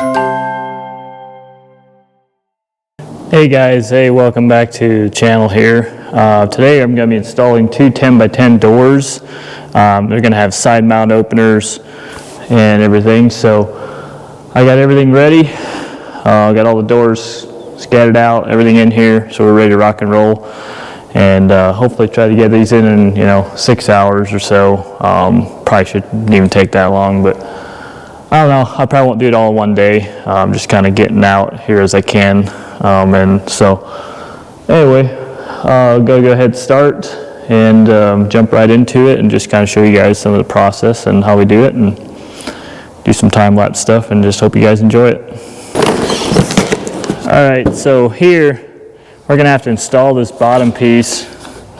Hey guys, hey, welcome back to the channel here. Today I'm going to be installing two 10x10 doors. They're going to have side mount openers and everything, so I got everything ready. I got all the doors scattered out, everything in here, so we're ready to rock and roll, and hopefully try to get these in 6 hours or so. Probably shouldn't even take that long, but I don't know, I probably won't do it all in one day. I'm just kind of getting out here as I can. And so anyway, I'll go ahead and start and jump right into it and just kind of show you guys some of the process and how we do it, and do some time-lapse stuff, and just hope you guys enjoy it. Alright, so here we're going to have to install this bottom piece.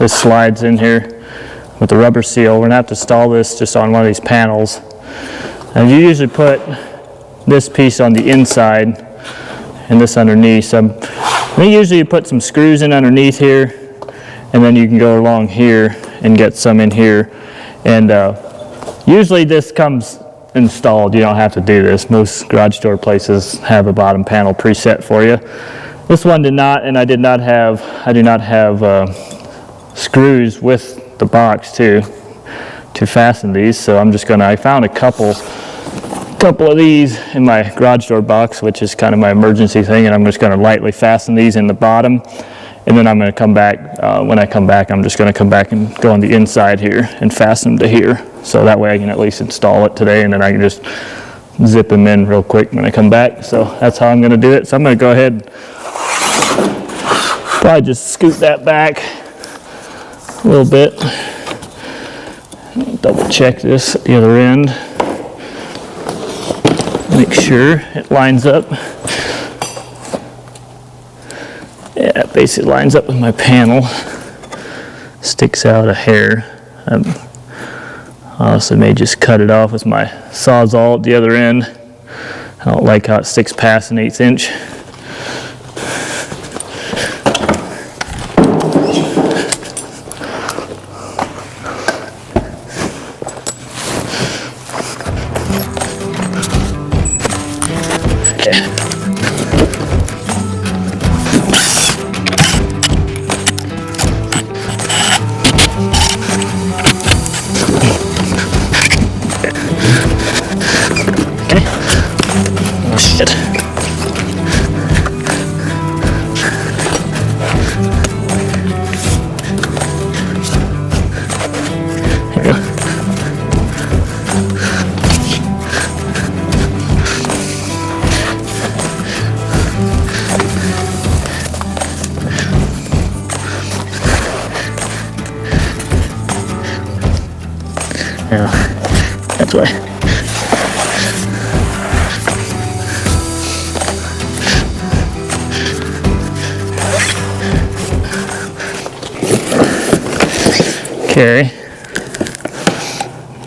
This slides in here with the rubber seal. We're going to have to install this just on one of these panels. And you usually put this piece on the inside and this underneath. So usually you put some screws in underneath here, and then you can go along here and get some in here. And usually this comes installed. You don't have to do this. Most garage door places have a bottom panel preset for you. This one did not, and I do not have screws with the box to fasten these. So I found a couple of these in my garage door box, which is kind of my emergency thing, and I'm just going to lightly fasten these in the bottom, and then I'm going to come back. When I come back, I'm just going to come back and go on the inside here and fasten them to here, so that way I can at least install it today, and then I can just zip them in real quick when I come back. So that's how I'm going to do it. So I'm going to go ahead and probably just scoot that back a little bit. Double check this at the other end. Make sure it lines up. Yeah, it basically lines up with my panel. Sticks out a hair. I also may just cut it off with my Sawzall at the other end. I don't like how it sticks past an 1/8 inch. Yeah, that's why. Okay,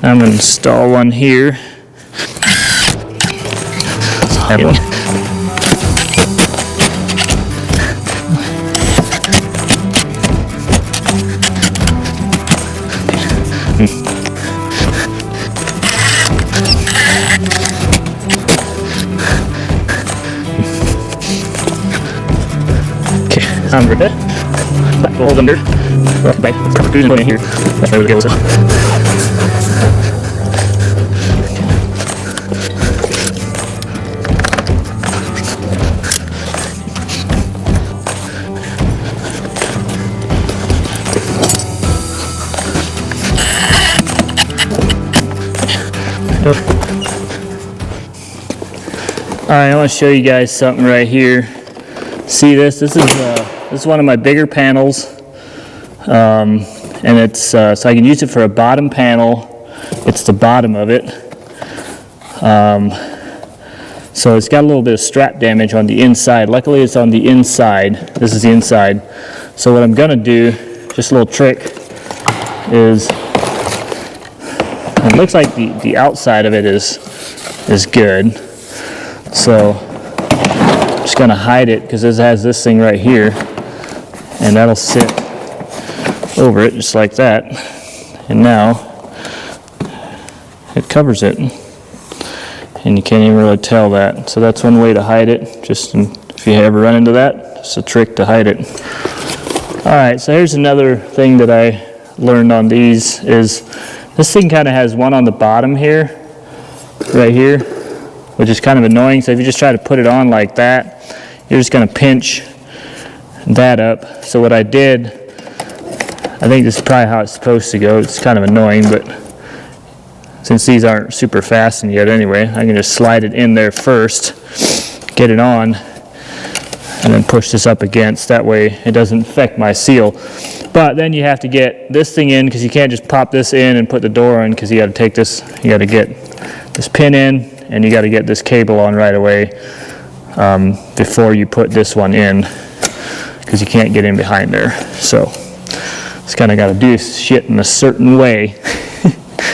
I'm going to install one here. Under it. Back hold under. Back. Put it in here. That's where we go. Alright, I want to show you guys something right here. See this? This is one of my bigger panels, and it's so I can use it for a bottom panel. It's the bottom of it, so it's got a little bit of strap damage on the inside. Luckily it's on the inside. This is the inside. So what I'm gonna do, just a little trick, is it looks like the outside of it is good. So I'm just gonna hide it because it has this thing right here, and that'll sit over it just like that, and now it covers it. and you can't even really tell that. So that's one way to hide it, just if you ever run into that, it's a trick to hide it. All right, so here's another thing that I learned on these is this thing kind of has one on the bottom here, right here, which is kind of annoying. So if you just try to put it on like that, you're just going to pinch that up. So what I did, I think this is probably how it's supposed to go. It's kind of annoying, but since these aren't super fastened yet anyway, I can just slide it in there first, get it on, and then push this up against. That way it doesn't affect my seal. But then you have to get this thing in, because you can't just pop this in and put the door in, because you got to take this, you got to get this pin in, and you got to get this cable on right away before you put this one in, because you can't get in behind there. So it's kind of got to do shit in a certain way.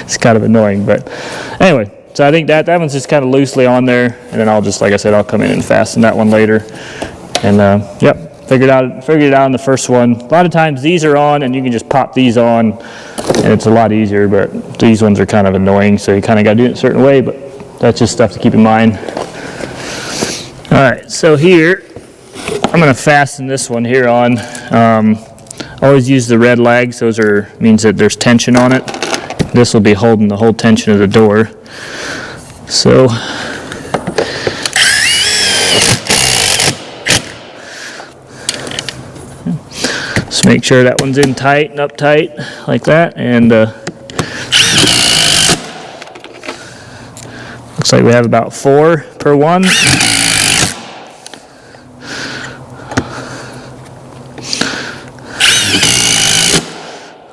It's kind of annoying, but anyway. So I think that one's just kind of loosely on there, and then I'll just, like I said, I'll come in and fasten that one later. And yep. Figured it out on the first one. A lot of times these are on and you can just pop these on and it's a lot easier, but these ones are kind of annoying, so you kind of got to do it a certain way, but that's just stuff to keep in mind. All right, so here I'm going to fasten this one here on. Always use the red lags. Those means that there's tension on it. This will be holding the whole tension of the door. So just make sure that one's in tight and up tight like that, and looks like we have about 4 per one.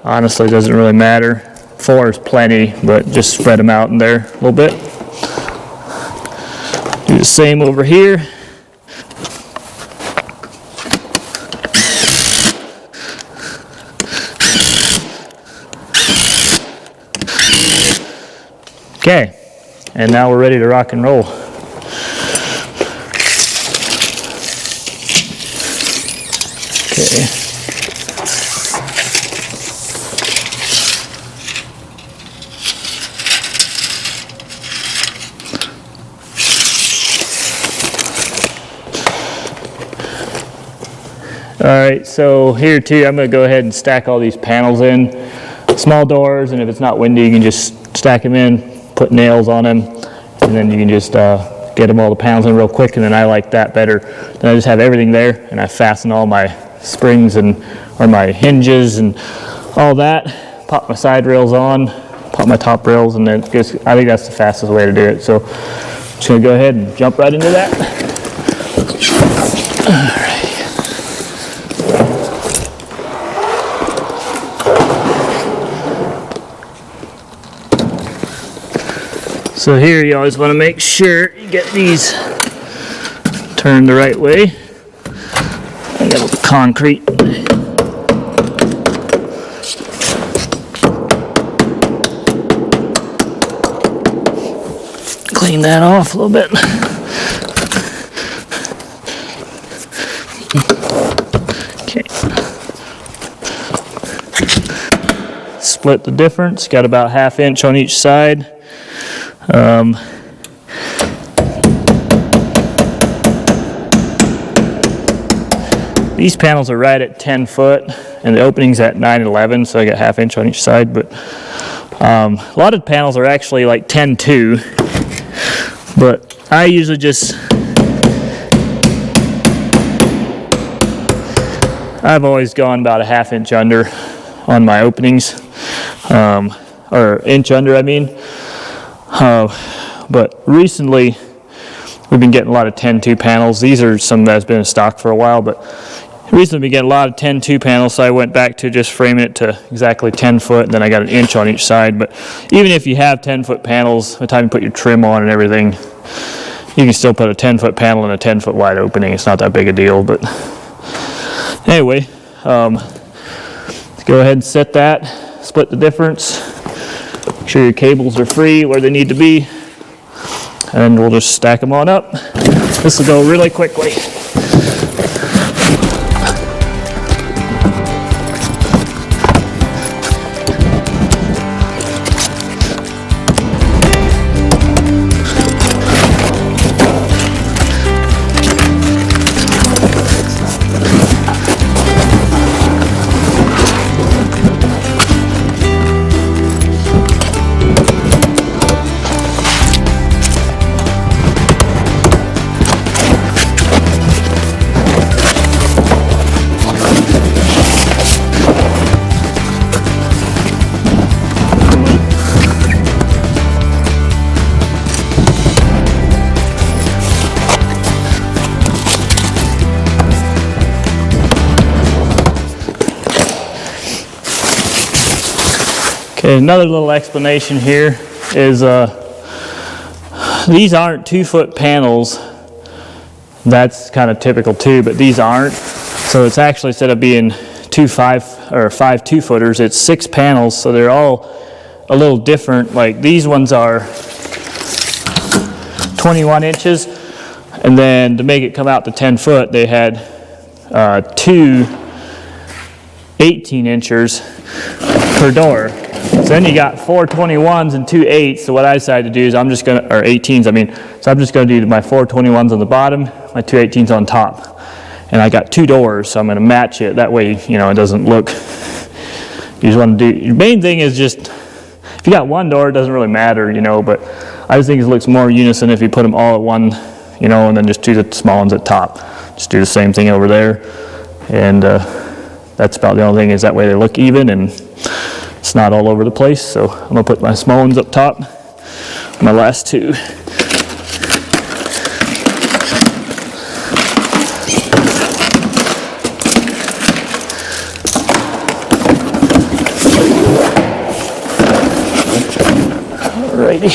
Honestly, it doesn't really matter. 4 is plenty, but just spread them out in there a little bit. Do the same over here. Okay, and now we're ready to rock and roll. Okay. All right, so here too, I'm going to go ahead and stack all these panels in. Small doors, and if it's not windy, you can just stack them in. Put nails on them, and then you can just get them all the panels in real quick, and then I like that better. Then I just have everything there, and I fasten all my springs or my hinges and all that. Pop my side rails on, pop my top rails, and then I think that's the fastest way to do it. So I'm just going to go ahead and jump right into that. All right. So here you always want to make sure you get these turned the right way. I got a concrete. Clean that off a little bit. Okay. Split the difference. Got about 1/2 inch on each side. These panels are right at 10 foot, and the opening's at 9/11, so I got 1/2 inch on each side. But a lot of panels are actually like 10-2, but I usually I've always gone about 1/2 inch under on my openings, or inch under, I mean. But recently we've been getting a lot of 10-2 panels. These are some that's been in stock for a while, but recently we get a lot of 10-2 panels, so I went back to just framing it to exactly 10 foot, and then I got an inch on each side. But even if you have 10-foot panels, by the time you put your trim on and everything, you can still put a 10-foot panel in a 10-foot wide opening. It's not that big a deal. But anyway, let's go ahead and set that, split the difference. Make sure your cables are free where they need to be, and we'll just stack them on up. This will go really quickly. Okay, another little explanation here is these aren't 2-foot panels. That's kind of typical too, but these aren't. So it's actually, instead of being 5 2-footers, it's 6 panels, so they're all a little different. Like these ones are 21 inches, and then to make it come out to 10 foot, they had 2 18 inches per door. So then you got 4 21s and 2 8s. So what I decided to do is I'm just gonna, or 18s, I mean, so I'm just gonna do my 4 21s on the bottom, my 2 18s on top. And I got 2 doors, so I'm gonna match it. That way, you know, it doesn't look, you just wanna do, your main thing is just, if you got 1 door, it doesn't really matter, you know, but I just think it looks more unison if you put them all at one, you know, and then just do the small ones at top. Just do the same thing over there. And that's about the only thing, is that way they look even and it's not all over the place. So I'm gonna put my small ones up top, my last 2. Alrighty.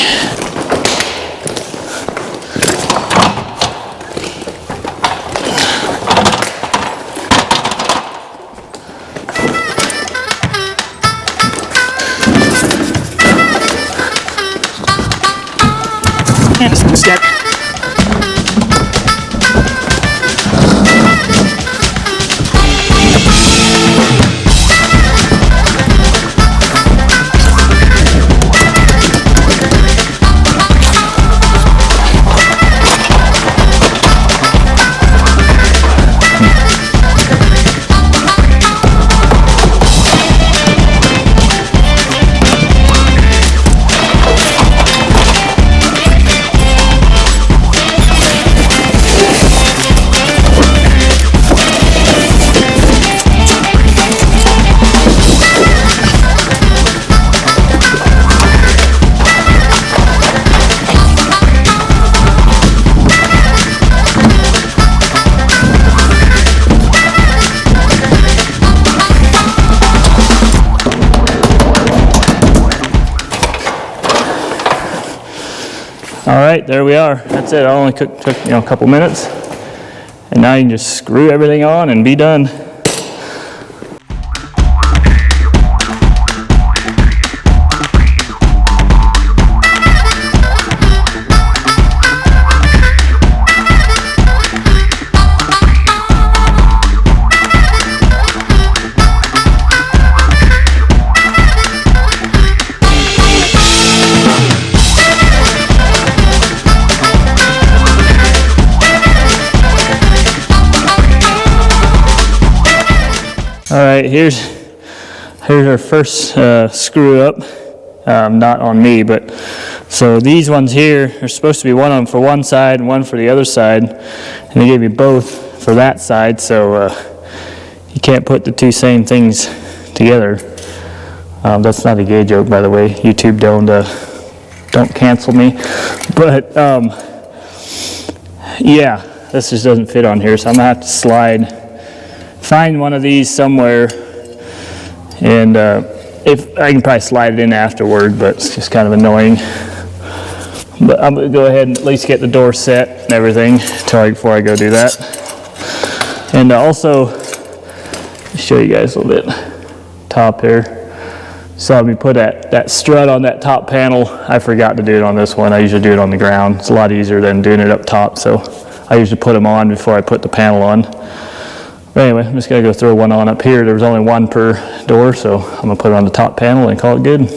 Step. All right, there we are. That's it. I only took a couple minutes. And now you can just screw everything on and be done. All right, here's our first screw up, not on me, but so these ones here are supposed to be one of them for one side and one for the other side, and they gave you both for that side, so you can't put the 2 same things together. That's not a gay joke, by the way. YouTube don't cancel me, but yeah, this just doesn't fit on here, so I'm gonna have to find one of these somewhere, and if I can probably slide it in afterward, but it's just kind of annoying. But I'm gonna go ahead and at least get the door set and everything before I go do that. And also show you guys a little bit top here. So we put that strut on that top panel. I forgot to do it on this one. I usually do it on the ground. It's a lot easier than doing it up top, so I usually put them on before I put the panel on. But anyway, I'm just going to go throw one on up here. There was only 1 per door, so I'm going to put it on the top panel and call it good.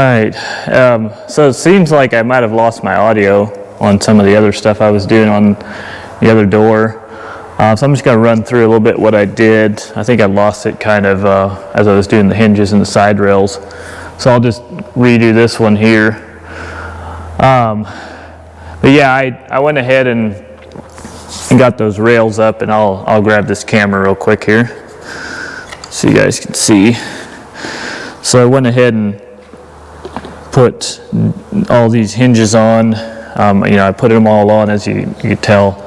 right, so it seems like I might have lost my audio on some of the other stuff I was doing on the other door. So I'm just going to run through a little bit what I did. I think I lost it kind of as I was doing the hinges and the side rails. So I'll just redo this one here. But yeah, I went ahead and got those rails up, and I'll grab this camera real quick here so you guys can see. So I went ahead and put all these hinges on. I put them all on, as you could tell.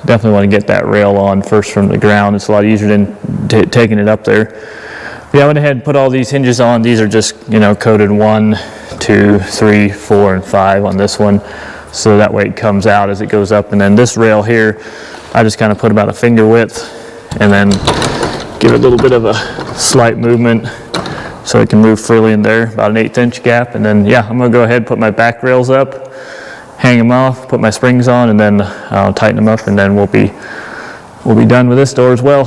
Definitely want to get that rail on first from the ground. It's a lot easier than taking it up there. Yeah, I went ahead and put all these hinges on. These are just, coated 1, 2, 3, 4, and 5 on this one. So that way it comes out as it goes up. And then this rail here, I just kind of put about a finger width and then give it a little bit of a slight movement so it can move freely in there, about an 1/8 inch gap. And then, yeah, I'm gonna go ahead and put my back rails up, hang them off, put my springs on, and then I'll tighten them up, and then we'll be done with this door as well.